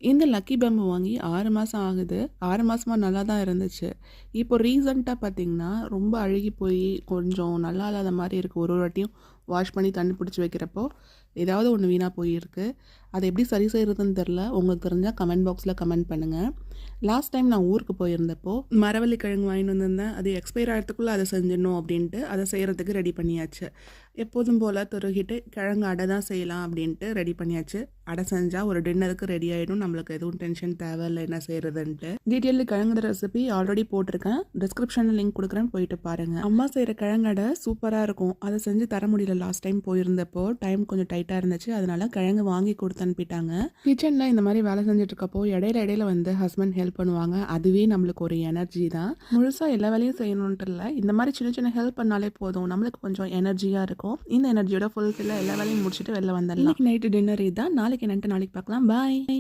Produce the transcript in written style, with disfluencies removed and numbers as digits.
இந்த lucky bamboo வாங்கி 6 மாதம் ஆகுது. 6 மாதமா நல்லா தான் இருந்துச்சு. இப்போ ரீசெண்டாக பார்த்தீங்கன்னா, ரொம்ப அழுகி போய் கொஞ்சம் நல்லா இல்லாத மாரி இருக்குது. ஒரு ஒரு வாட்டியும் வாஷ் பண்ணி தண்ணி பிடிச்சி வைக்கிறப்போ, ஏதாவது ஒன்று வீணாக போயிருக்கு. அதை எப்படி சரி செய்கிறதுன்னு தெரில. உங்களுக்கு தெரிஞ்சால் கமெண்ட் பாக்ஸில் கமெண்ட் பண்ணுங்கள். லாஸ்ட் டைம் நான் ஊருக்கு போயிருந்தப்போ மரவள்ளி கிழங்கு வாங்கிட்டு வந்திருந்தேன். அது எக்ஸ்பயர் ஆகிறதுக்குள்ளே அதை செஞ்சிடணும் அப்படின்ட்டு அதை செய்கிறதுக்கு ரெடி பண்ணியாச்சு. எப்போதும் போல் துருகிட்டு கிழங்கு அடை தான் செய்யலாம் அப்படின்ட்டு ரெடி பண்ணியாச்சு. அடை செஞ்சால் ஒரு டின்னருக்கு ரெடி ஆகிடும். நம்மளுக்கு எதுவும் டென்ஷன் தேவையில்லை என்ன செய்கிறதுன்ட்டு. டீட்டெயில் கிழங்கு ரெசிபி ஆல்ரெடி போட்டிருக்கேன். டிஸ்கிரிப்ஷனில் லிங்க் கொடுக்குறேன், போயிட்டு பாருங்கள். அம்மா செய்கிற கிழங்கடை சூப்பராக இருக்கும். அதை செஞ்சு தர முடியல லாஸ்ட் டைம் போயிருந்தப்போ. டைம் கொஞ்சம் டைட்டாக இருந்துச்சு. அதனால கிழங்கு வாங்கி கொடுத்து அனுப்பிட்டாங்க. கிச்சனில் இந்த மாதிரி வேலை செஞ்சுட்டு இருக்கப்போ இடையில வந்து ஹஸ்பண்ட் ஹெல்ப் பண்ணுவாங்க. அதுவே நம்மளுக்கு ஒரு எனர்ஜி தான். முழுசாக எல்லா வேலையும் செய்யணுன்ட்டு இல்லை, இந்த மாதிரி சின்ன சின்ன ஹெல்ப் பண்ணாலே போதும், நம்மளுக்கு கொஞ்சம் எனர்ஜியாக இருக்கும். இந்த எனர்ஜியோட ஃபுல்ஃபில்லாக எல்லா வேலையும் முடிச்சுட்டு வெளில வந்துடலாம். இன்னைக்கு நைட்டு டின்னர் இதுதான். நாளைக்கு என்னன்ட்டு நாளைக்கு பார்க்கலாம். பாய்.